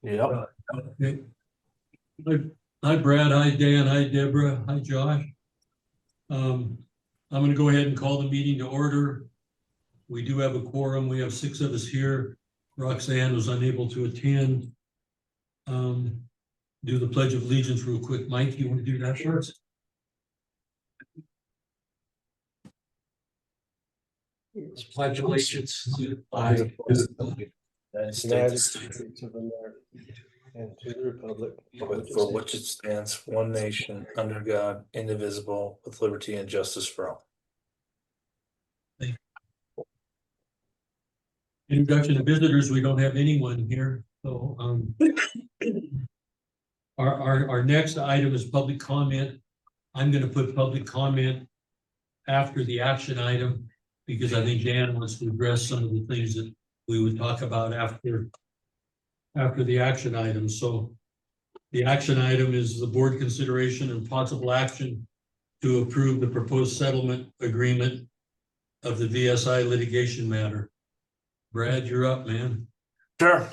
Yep. Okay. Hi, Brad. Hi, Dan. Hi, Deborah. Hi, Josh. I'm going to go ahead and call the meeting to order. We do have a quorum. We have 6 of us here. Roxanne was unable to attend. Do the Pledge of Allegiance real quick. Mike, you want to do that first? Pledge allegiance to the flag of the United States of America and to the republic for which it stands, one nation, under God, indivisible, with liberty and justice for all. Introduction of visitors. We don't have anyone here. So our next item is public comment. I'm going to put public comment after the action item because I think Dan wants to address some of the things that we would talk about after the action item. So the action item is the board consideration and possible action to approve the proposed settlement agreement of the VSI litigation matter. Brad, you're up, man. Sure.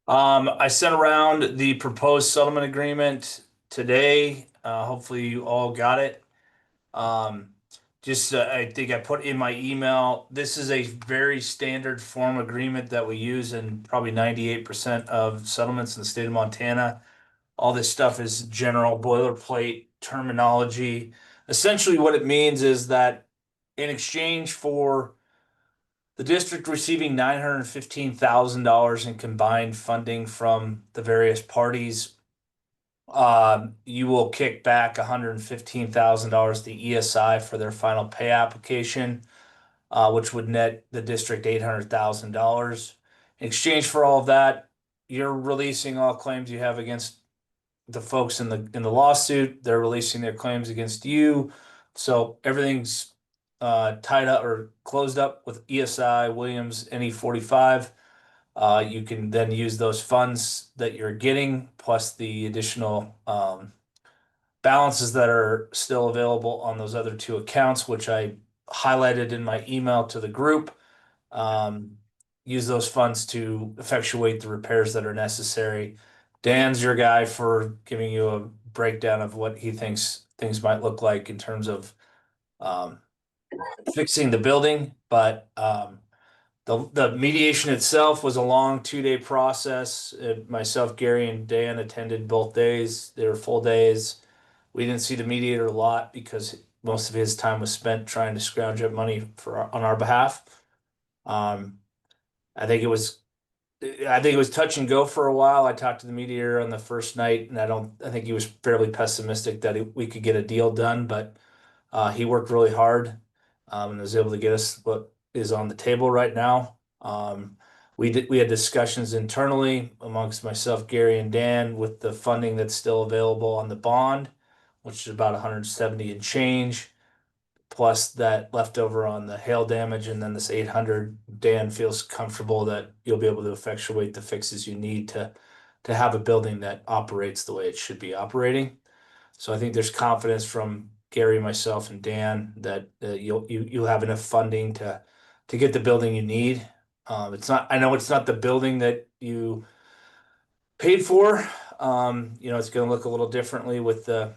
I sent around the proposed settlement agreement today. Hopefully you all got it. I think I put in my email, this is a very standard form agreement that we use in probably 98% of settlements in the state of Montana. All this stuff is general boilerplate terminology. Essentially what it means is that in exchange for the district receiving $915,000 in combined funding from the various parties, you will kick back $115,000 to ESI for their final pay application, which would net the district $800,000. In exchange for all of that, you're releasing all claims you have against the folks in the lawsuit. They're releasing their claims against you. So everything's tied up or closed up with ESI, Williams, NE45. You can then use those funds that you're getting plus the additional balances that are still available on those other 2 accounts, which I highlighted in my email to the group. Use those funds to effectuate the repairs that are necessary. Dan's your guy for giving you a breakdown of what he thinks things might look like in terms of fixing the building, but the mediation itself was a long 2-day process. Myself, Gary, and Dan attended both days. They were full days. We didn't see the mediator a lot because most of his time was spent trying to scrounge up money on our behalf. I think it was touch and go for a while. I talked to the mediator on the first night, and I think he was fairly pessimistic that we could get a deal done, but he worked really hard and was able to get us what is on the table right now. We had discussions internally amongst myself, Gary, and Dan with the funding that's still available on the bond, which is about 170 and change, plus that leftover on the hail damage, and then this 800. Dan feels comfortable that you'll be able to effectuate the fixes you need to have a building that operates the way it should be operating. So I think there's confidence from Gary, myself, and Dan that you'll have enough funding to get the building you need. I know it's not the building that you paid for. It's going to look a little differently with the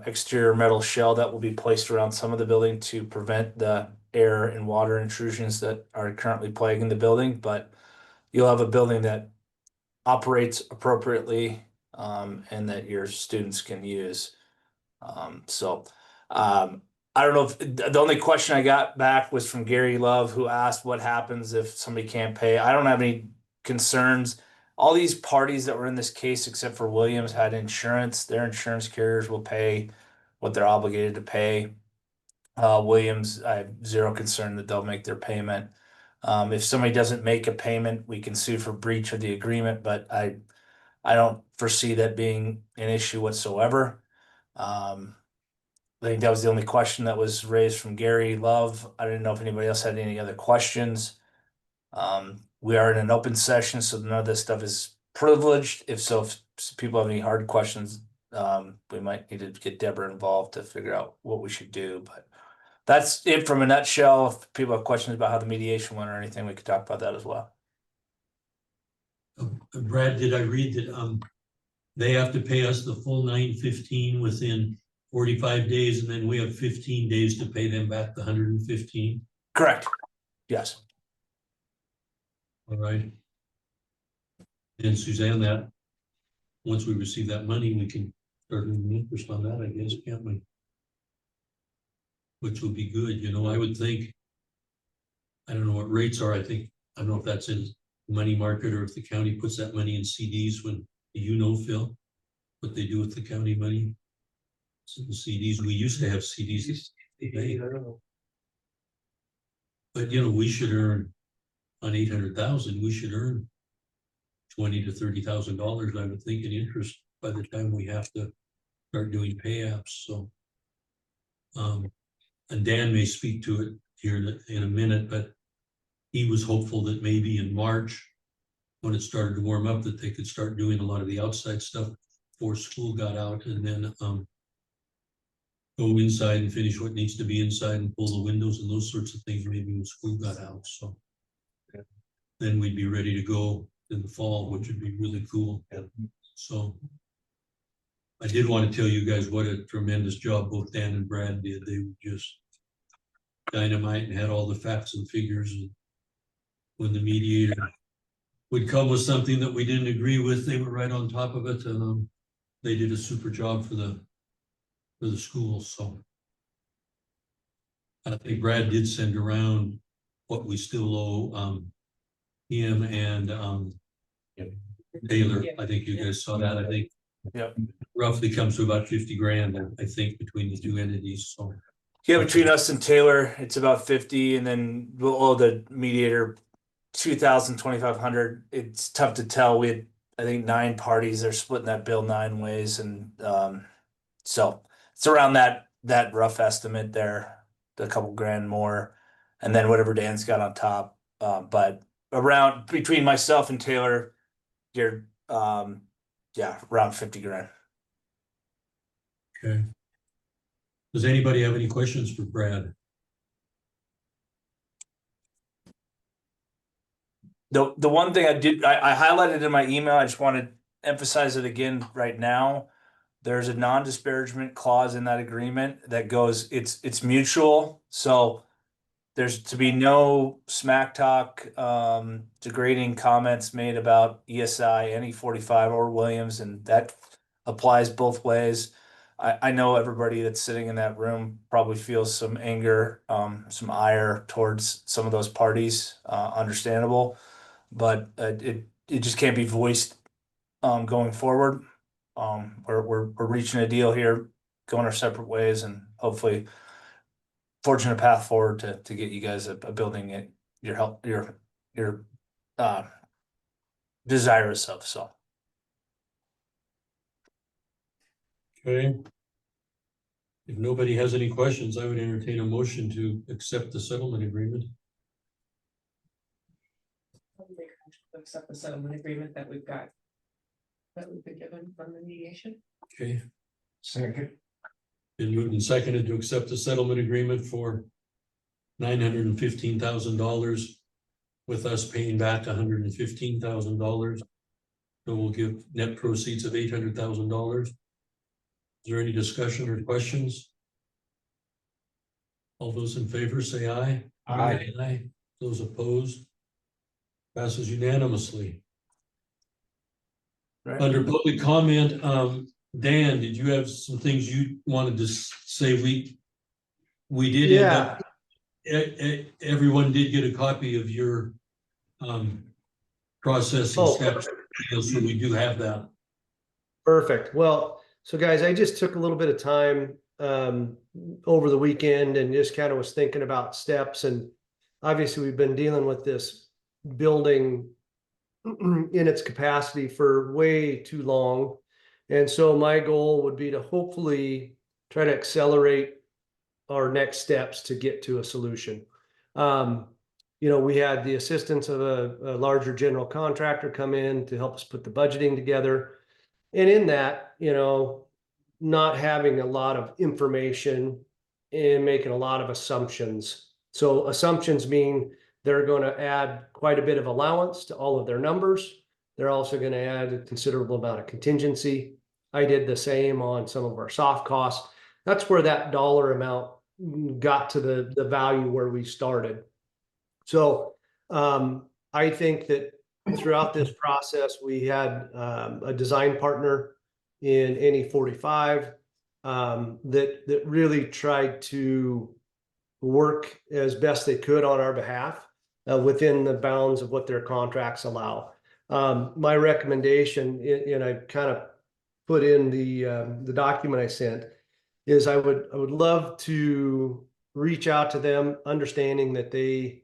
exterior metal shell that will be placed around some of the building to prevent the air and water intrusions that are currently plaguing the building. But you'll have a building that operates appropriately and that your students can use. I don't know if the only question I got back was from Gary Love, who asked what happens if somebody can't pay. I don't have any concerns. All these parties that were in this case, except for Williams, had insurance. Their insurance carriers will pay what they're obligated to pay. Williams, I have zero concern that they'll make their payment. If somebody doesn't make a payment, we can sue for breach of the agreement, but I don't foresee that being an issue whatsoever. I think that was the only question that was raised from Gary Love. I didn't know if anybody else had any other questions. We are in an open session, so none of this stuff is privileged. If people have any hard questions, we might need to get Deborah involved to figure out what we should do. But that's it from a nutshell. If people have questions about how the mediation went or anything, we could talk about that as well. Brad, did I read that, they have to pay us the full $915 within 45 days, and then we have 15 days to pay them back the 115? Correct. Yes. All right. And Suzanne, that, once we receive that money, we can start earning interest on that, I guess, can't we? Which will be good, you know, I would think. I don't know what rates are, I don't know if that's in money market or if the county puts that money in CDs when, you know, Phil, what they do with the county money. So the CDs, we used to have CDs. But you know, we should earn on 800,000, we should earn $20,000 to $30,000, I would think, in interest by the time we have to start doing pay apps. So, and Dan may speak to it here in a minute, but he was hopeful that maybe in March, when it started to warm up, that they could start doing a lot of the outside stuff before school got out, and then go inside and finish what needs to be inside and pull the windows and those sorts of things maybe when school got out. So then we'd be ready to go in the fall, which would be really cool. So I did want to tell you guys what a tremendous job both Dan and Brad did. They were just dynamite and had all the facts and figures. And when the mediator would come with something that we didn't agree with, they were right on top of it. And they did a super job for the schools. So I think Brad did send around what we still owe him and Taylor. I think you guys saw that. I think roughly comes to about 50 grand, I think, between the two entities. So Yeah, between us and Taylor, it's about 50, and then we'll owe the mediator 2,000, 2,500. It's tough to tell. We had, I think, 9 parties. They're splitting that bill 9 ways, and so it's around that rough estimate there, a couple grand more, and then whatever Dan's got on top. But around between myself and Taylor, you're around 50 grand. okay. Does anybody have any questions for Brad? The one thing I highlighted in my email, I just want to emphasize it again right now. There's a non-disparagement clause in that agreement that goes, it's mutual. So there's to be no smack talk, degrading comments made about ESI, any 45 or Williams, and that applies both ways. I know everybody that's sitting in that room probably feels some anger, some ire towards some of those parties, understandable, but it just can't be voiced going forward. We're reaching a deal here, going our separate ways, and hopefully forging a path forward to get you guys a building it you're desirous of. So Okay. If nobody has any questions, I would entertain a motion to accept the settlement agreement. Accept the settlement agreement that we've been given from the mediation. Okay. Second. Been moved and seconded to accept the settlement agreement for $915,000 with us paying back $115,000. So we'll give net proceeds of $800,000. Is there any discussion or questions? All those in favor say aye. Aye. Aye. Those opposed? Passes unanimously. right. Under public comment, Dan, did you have some things you wanted to say? We did end up, everyone did get a copy of your processing steps, so we do have that. Perfect. Well, so guys, I just took a little bit of time over the weekend and just kind of was thinking about steps. And obviously we've been dealing with this building in its capacity for way too long. And so my goal would be to hopefully try to accelerate our next steps to get to a solution. You know, we had the assistance of a larger general contractor come in to help us put the budgeting together. And in that, you know, not having a lot of information and making a lot of assumptions. So assumptions mean they're going to add quite a bit of allowance to all of their numbers. They're also going to add a considerable amount of contingency. I did the same on some of our soft costs. That's where that dollar amount got to the value where we started. So I think that throughout this process, we had a design partner in NE45 that really tried to work as best they could on our behalf within the bounds of what their contracts allow. My recommendation, and I kind of put in the document I sent, is I would love to reach out to them, understanding that they,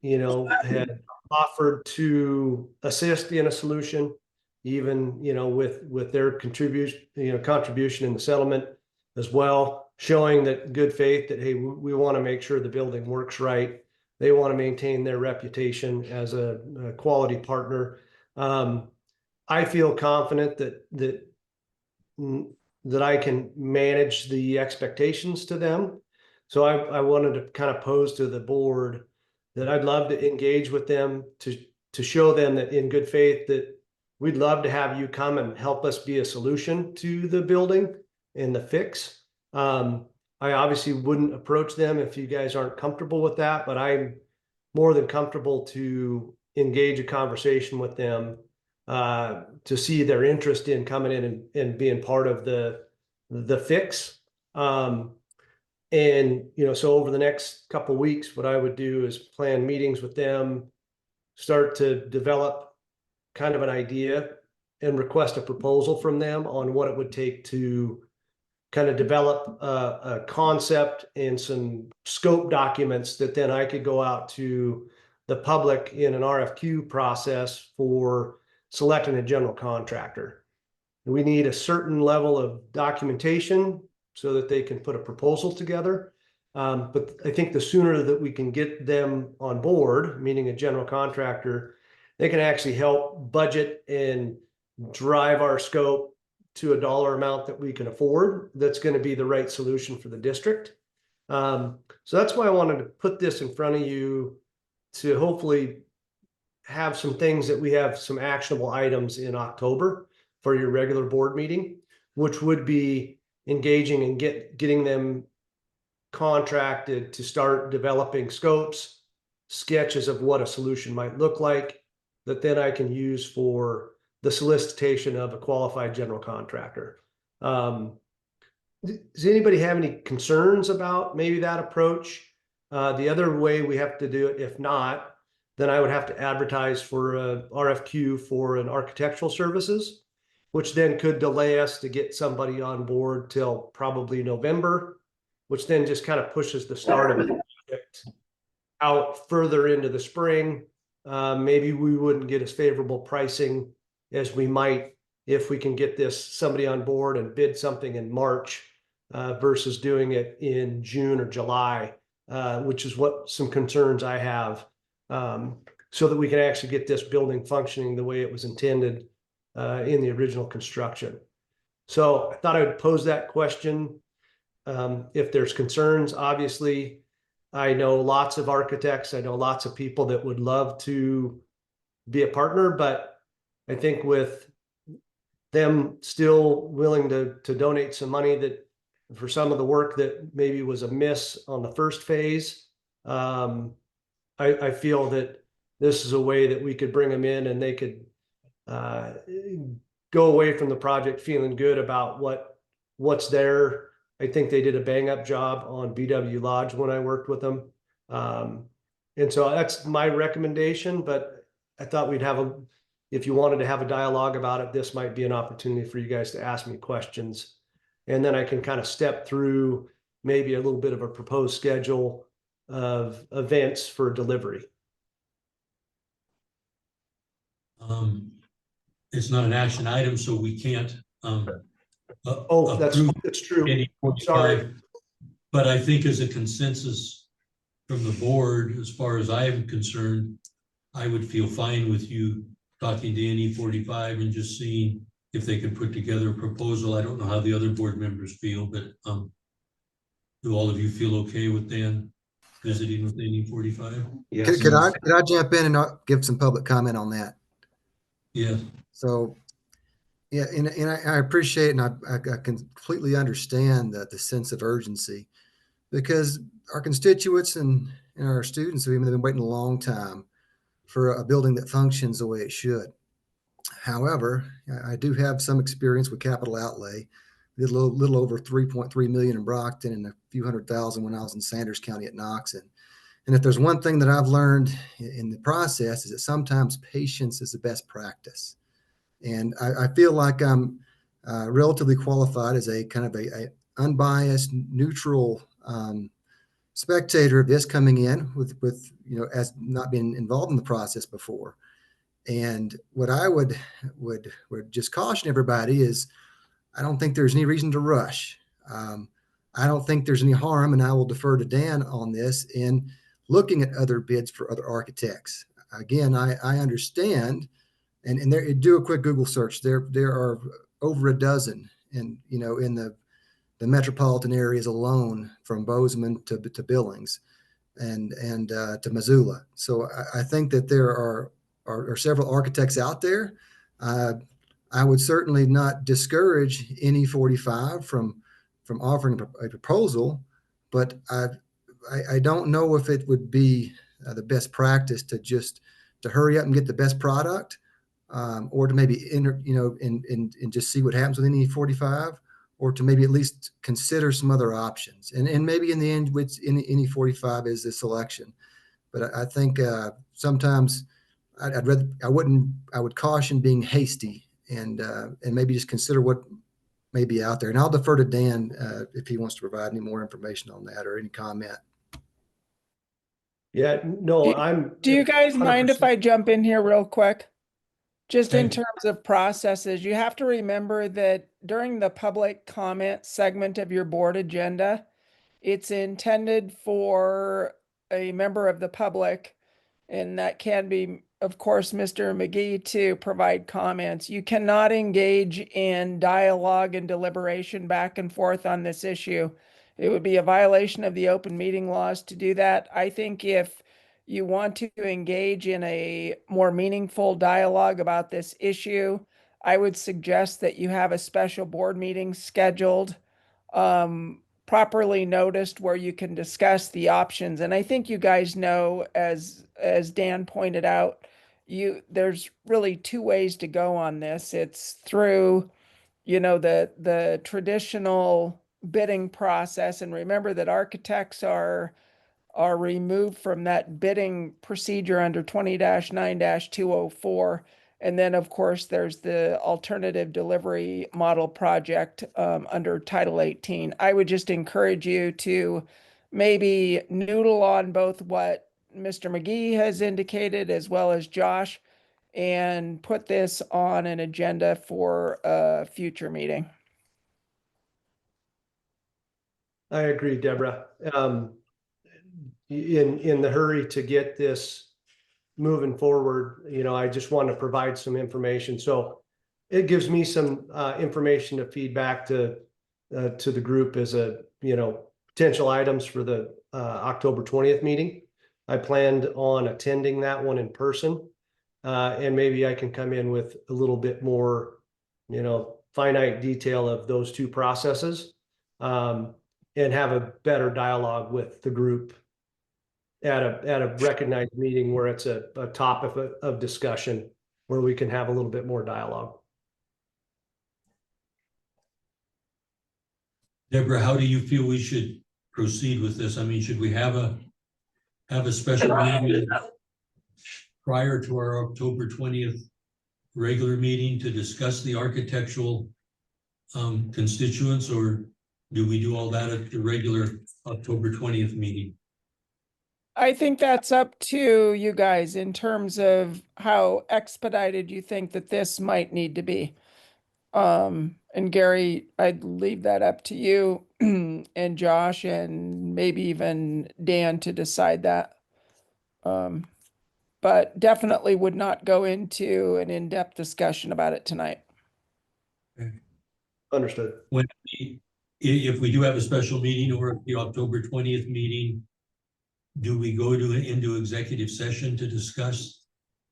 had offered to assist in a solution, even, with their contribution in the settlement as well, showing that good faith that, hey, we want to make sure the building works right. They want to maintain their reputation as a quality partner. I feel confident that I can manage the expectations to them. So I wanted to kind of pose to the board that I'd love to engage with them to show them that in good faith that we'd love to have you come and help us be a solution to the building and the fix. I obviously wouldn't approach them if you guys aren't comfortable with that, but I'm more than comfortable to engage a conversation with them to see their interest in coming in and being part of the fix. And, so over the next couple of weeks, what I would do is plan meetings with them, start to develop kind of an idea and request a proposal from them on what it would take to kind of develop a concept and some scope documents that then I could go out to the public in an RFQ process for selecting a general contractor. We need a certain level of documentation so that they can put a proposal together. But I think the sooner that we can get them on board, meaning a general contractor, they can actually help budget and drive our scope to a dollar amount that we can afford. That's going to be the right solution for the district. So that's why I wanted to put this in front of you to hopefully have some things that we have some actionable items in October for your regular board meeting, which would be engaging and getting them contracted to start developing scopes, sketches of what a solution might look like, that then I can use for the solicitation of a qualified general contractor. Does anybody have any concerns about maybe that approach? The other way we have to do it, if not, then I would have to advertise for a RFQ for an architectural services, which then could delay us to get somebody on board till probably November, which then just kind of pushes the start of the project out further into the spring. Maybe we wouldn't get as favorable pricing as we might if we can get somebody on board and bid something in March versus doing it in June or July, which is what some concerns I have, so that we can actually get this building functioning the way it was intended in the original construction. So I thought I would pose that question. If there's concerns, obviously, I know lots of architects, I know lots of people that would love to be a partner, but I think with them still willing to donate some money that for some of the work that maybe was a miss on the first phase, I feel that this is a way that we could bring them in and they could go away from the project feeling good about what's there. I think they did a bang up job on BW Lodge when I worked with them. And so that's my recommendation, but I thought if you wanted to have a dialogue about it, this might be an opportunity for you guys to ask me questions. And then I can kind of step through maybe a little bit of a proposed schedule of events for delivery. It's not an action item, so we can't. That's true. Sorry. But I think as a consensus from the board, as far as I am concerned, I would feel fine with you talking to NE45 and just seeing if they could put together a proposal. I don't know how the other board members feel, but do all of you feel okay with Dan visiting with NE45? Yes. Could I jump in and give some public comment on that? Yes. So, yeah, and I appreciate and I completely understand the sense of urgency because our constituents and our students have been waiting a long time for a building that functions the way it should. However, I do have some experience with capital outlay. We did a little over 3.3 million in Brockton and a few $100,000 when I was in Sanders County at Knox. And if there's one thing that I've learned in the process is that sometimes patience is the best practice. And I feel like I'm relatively qualified as a kind of a unbiased, neutral spectator of this coming in with as not being involved in the process before. And what I would just caution everybody is I don't think there's any reason to rush. I don't think there's any harm, and I will defer to Dan on this in looking at other bids for other architects. Again, I understand, and there, do a quick Google search. There are over a dozen, and in the metropolitan areas alone, from Bozeman to Billings, and to Missoula. So I think that there are several architects out there. I would certainly not discourage any 45 from offering a proposal, but I don't know if it would be the best practice to hurry up and get the best product, or to maybe and just see what happens with any 45, or to maybe at least consider some other options. And maybe in the end, which any 45 is the selection. But I think sometimes I would caution being hasty and maybe just consider what may be out there. And I'll defer to Dan if he wants to provide any more information on that or any comment. Yeah, no, I'm. Do you guys mind if 100%. I jump in here real quick? Just in Okay. terms of processes, you have to remember that during the public comment segment of your board agenda, it's intended for a member of the public, and that can be, of course, Mr. McGee, to provide comments. You cannot engage in dialogue and deliberation back and forth on this issue. It would be a violation of the open meeting laws to do that. I think if you want to engage in a more meaningful dialogue about this issue, I would suggest that you have a special board meeting scheduled, properly noticed, where you can discuss the options. And I think you guys know, as Dan pointed out, there's really two ways to go on this. It's through, the traditional bidding process. And remember that architects are removed from that bidding procedure under 20-9-204. And then, of course, there's the alternative delivery model project under Title 18. I would just encourage you to maybe noodle on both what Mr. McGee has indicated as well as Josh, and put this on an agenda for a future meeting. I agree, Deborah. In the hurry to get this moving forward, I just want to provide some information. So it gives me some information to feed back to the group as potential items for the October 20th meeting. I planned on attending that one in person, and maybe I can come in with a little bit more, finite detail of those two processes, and have a better dialogue with the group at a recognized meeting where it's a topic of discussion where we can have a little bit more dialogue. Deborah, how do you feel we should proceed with this? I mean, should we have a special meeting prior to our October 20th regular meeting to discuss the architectural constituents, or do we do all that at the regular October 20th meeting? I think that's up to you guys in terms of how expedited you think that this might need to be. And Gary, I'd leave that up to you and Josh and maybe even Dan to decide that. But definitely would not go into an in-depth discussion about it tonight. Understood. If we do have a special meeting, or at the October 20th meeting, do we go into executive session to discuss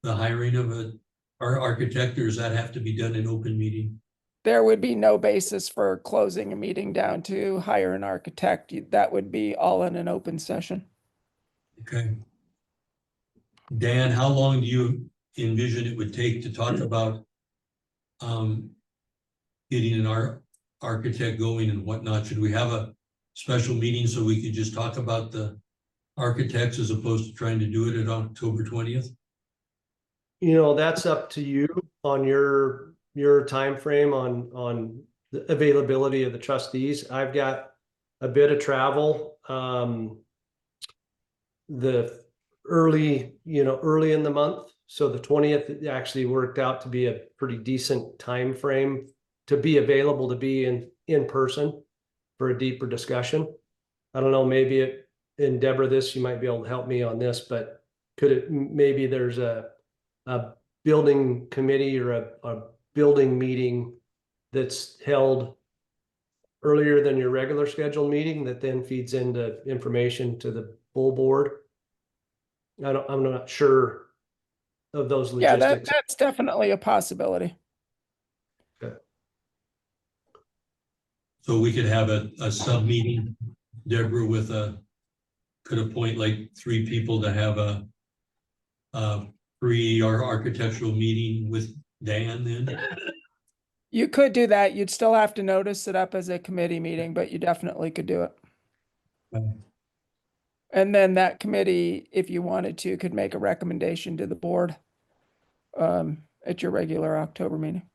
the hiring of a our architect, or does that have to be done in open meeting? There would be no basis for closing a meeting down to hire an architect. That would be all in an open session. Okay. Dan, how long do you envision it would take to talk about getting an architect going and whatnot? Should we have a special meeting so we could just talk about the architects as opposed to trying to do it at October 20th? You know, that's up to you on your time frame on the availability of the trustees. I've got a bit of travel. The early in the month. So the 20th actually worked out to be a pretty decent time frame to be available to be in person for a deeper discussion. I don't know, maybe in Deborah, you might be able to help me on this, but maybe there's a building committee or a building meeting that's held earlier than your regular scheduled meeting that then feeds into information to the full board. I'm not sure of those Yeah, logistics. that's definitely a possibility. So we could have a sub meeting, Deborah, could appoint like 3 people to have a architectural meeting with Dan then? You could do that. You'd still have to notice it up as a committee meeting, but you definitely could do it. Okay. And then that committee, if you wanted to, could make a recommendation to the board at your regular October meeting.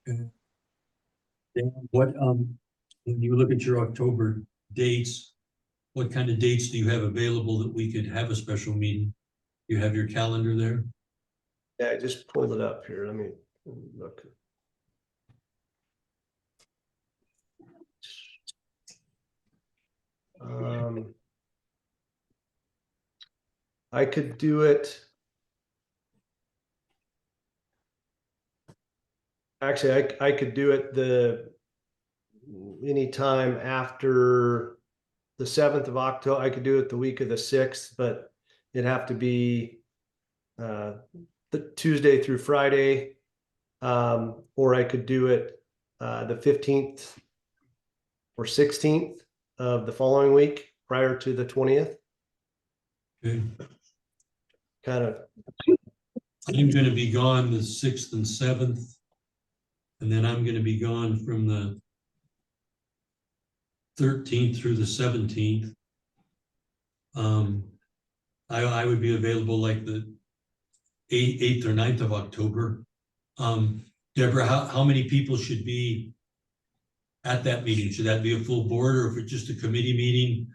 Dan, what, when you look at your October dates, what kind of dates do you have available that we could have a special meeting? You have your calendar there? Yeah, I just pulled it up here. Let me look. I could do it. Actually, I could do it anytime after the 7th of October. I could do it the week of the 6th, but it'd have to be the Tuesday through Friday. Or I could do it the 15th or 16th of the following week prior to the 20th. Okay. Kind of. I'm gonna be gone the 6th and 7th. And then I'm gonna be gone from the 13th through the 17th. I would be available like the 8th or 9th of October. Deborah, how many people should be at that meeting? Should that be a full board, or if it's just a committee meeting,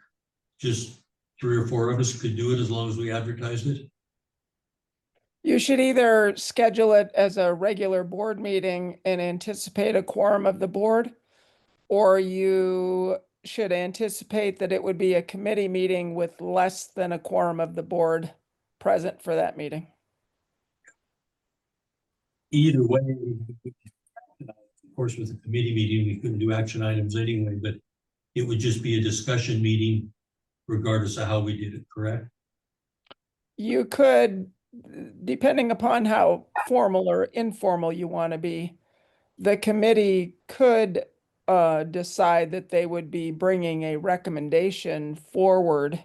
just 3 or 4 of us could do it as long as we advertised it? You should either schedule it as a regular board meeting and anticipate a quorum of the board, or you should anticipate that it would be a committee meeting with less than a quorum of the board present for that meeting. Either way, of course, with the committee meeting, we couldn't do action items anyway, but it would just be a discussion meeting regardless of how we did it, correct? You could, depending upon how formal or informal you want to be, the committee could decide that they would be bringing a recommendation forward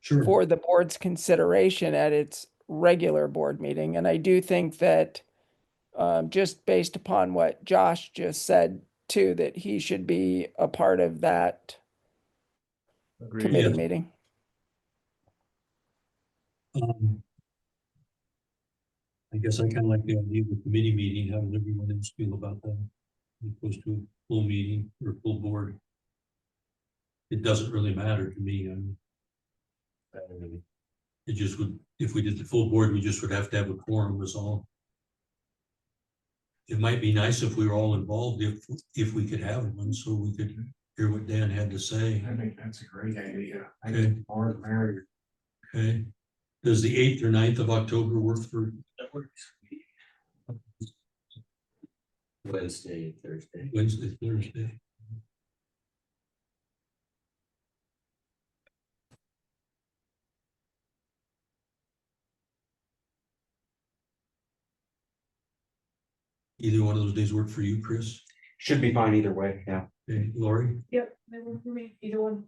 Sure. for the board's consideration at its regular board meeting. And I do think that just based upon what Josh just said too, that he should be a part of that Agreed. committee Yes. meeting. I guess I kind of like the idea of the committee meeting. How does everyone else feel about that? As opposed to a full meeting or full board. It doesn't really matter to me. I mean, it just would, if we did the full board, we just would have to have a quorum was all. It might be nice if we were all involved, if we could have one, so we could hear what Dan had to say. I think that's a great idea. I Okay. think more the merrier. Okay. Does the 8th or 9th of October work for Wednesday, Thursday. Wednesday, Thursday? Either one of those days work for you, Chris? Should be fine either way, yeah. Okay, Lori, Yep, they work for me, either one.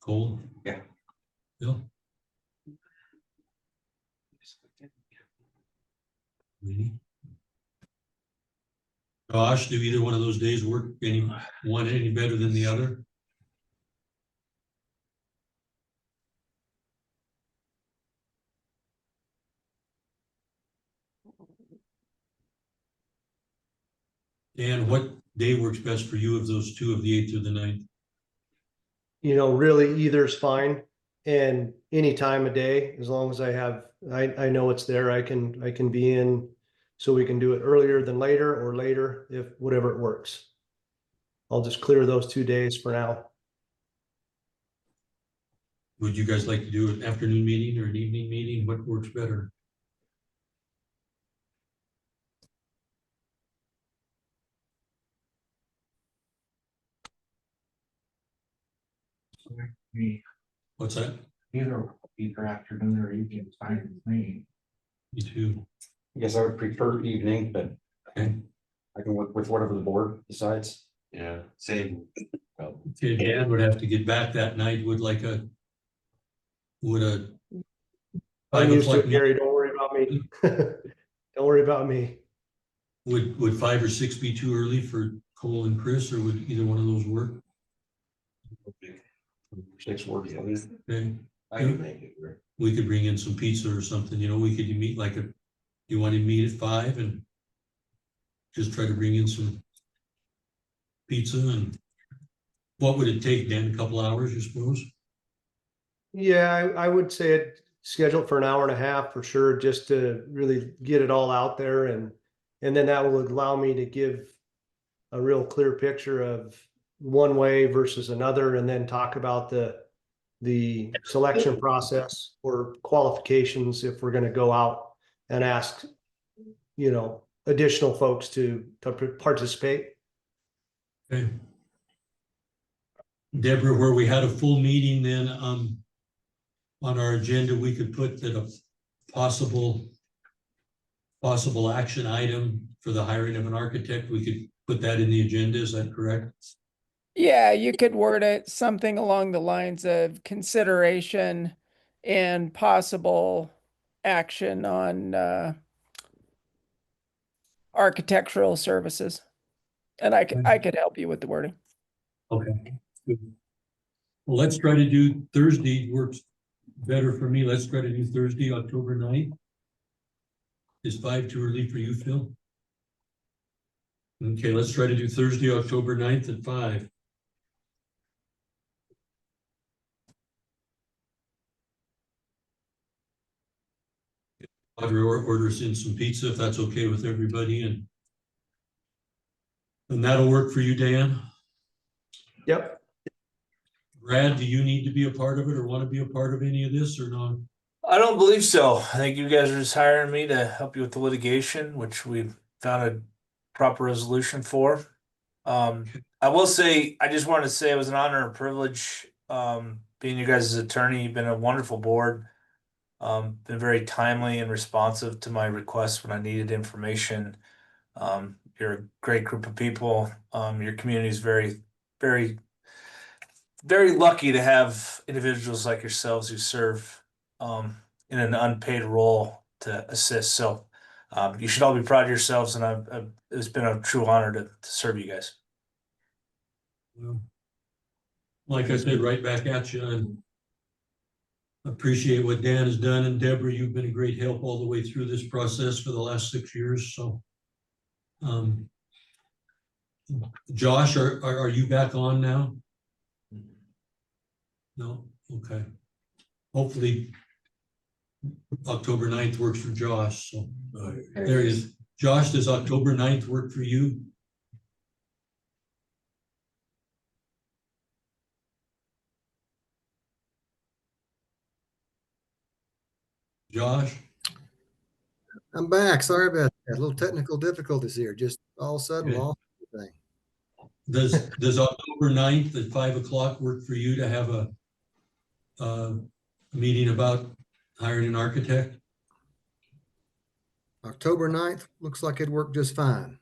Cole? Yeah. Bill? Rainey? Josh, do either one of those days work any better than the other? Dan, what day works best for you of those two, of the 8th or the 9th? Really either's fine. And any time of day, as long as I know it's there, I can be in. So we can do it earlier than later or later, if whatever it works. I'll just clear those 2 days for now. Would you guys like to do an afternoon meeting or an evening meeting? What works better? Me, What's that? either afternoon or evening is fine with me. Me too. I guess I would prefer evening, but Okay. I can work with whatever the board decides. Yeah, same. Okay, Dan would have to get back that night. Would a I'm 5 used to o'clock, it, Gary. Don't worry about me. Don't worry about me. would 5 or 6 be too early for Cole and Chris, or would either one of those work? 6 works for me. Okay, I can make it work. we could bring in some pizza or something, we could meet you want to meet at 5 and just try to bring in some pizza, and what would it take, Dan? A couple hours, you suppose? Yeah, I would say it scheduled for an hour and a half for sure, just to really get it all out there, and then that will allow me to give a real clear picture of one way versus another, and then talk about the selection process or qualifications if we're going to go out and ask, additional folks to participate. Okay. Deborah, where we had a full meeting, then on our agenda, we could put that a possible action item for the hiring of an architect, we could put that in the agenda, is that correct? Yeah, you could word it something along the lines of consideration and possible action on architectural services. And I could help you with the wording. Okay. Good. Well, let's try to do Thursday, works better for me. Let's try to do Thursday, October 9th. Is 5 too early for you, Phil? Okay, let's try to do Thursday, October 9th at 5. Orders in some pizza if that's okay with everybody, and that'll work for you, Dan. Yep. Brad, do you need to be a part of it or want to be a part of any of this or not? I don't believe so. I think you guys are just hiring me to help you with the litigation, which we've found a proper resolution for. I will say, I just wanted to say it was an honor and privilege being you guys' attorney. You've been a wonderful board. Been very timely and responsive to my requests when I needed information. You're a great group of people. Your community is very, very, very lucky to have individuals like yourselves who serve in an unpaid role to assist. So you should all be proud of yourselves, and it's been a true honor to serve you guys. Well, like I said, right back at you, and appreciate what Dan has done, and Deborah, you've been a great help all the way through this process for the last 6 years, so. Josh, are you back on now? No, okay. Hopefully October 9th works for Josh, so there he is. Josh, does October 9th work for you? Josh? I'm back. Sorry about that. A little technical difficulties here. Just all of a sudden Okay. lost everything. Does October 9th at 5 o'clock work for you to have a meeting about hiring an architect? October 9th looks like it'd work just fine.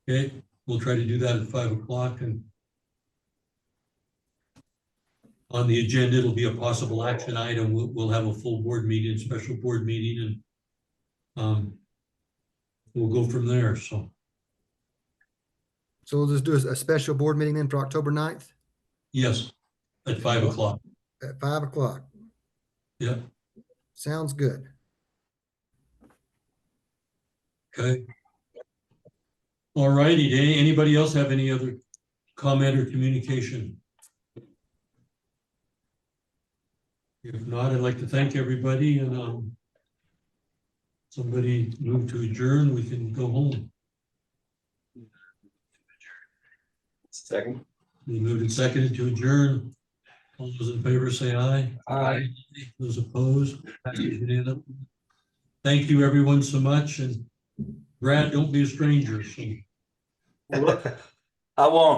Okay, we'll try to do that at 5 o'clock, and on the agenda, it'll be a possible action item. We'll have a full board meeting, special board meeting, and we'll go from there, so, So we'll just do a special board meeting then for October 9th yes, at 5 o'clock, at 5 o'clock. yeah, Sounds good. okay. All righty, anybody else have any other comment or communication? If not, I'd like to thank everybody, and somebody move to adjourn, we can go home. Second. We moved and seconded to adjourn. All those in favor say aye. Aye. Those opposed? Passes unanimously. Thank you, everyone, so much, and Brad, don't be a stranger, so. I won't.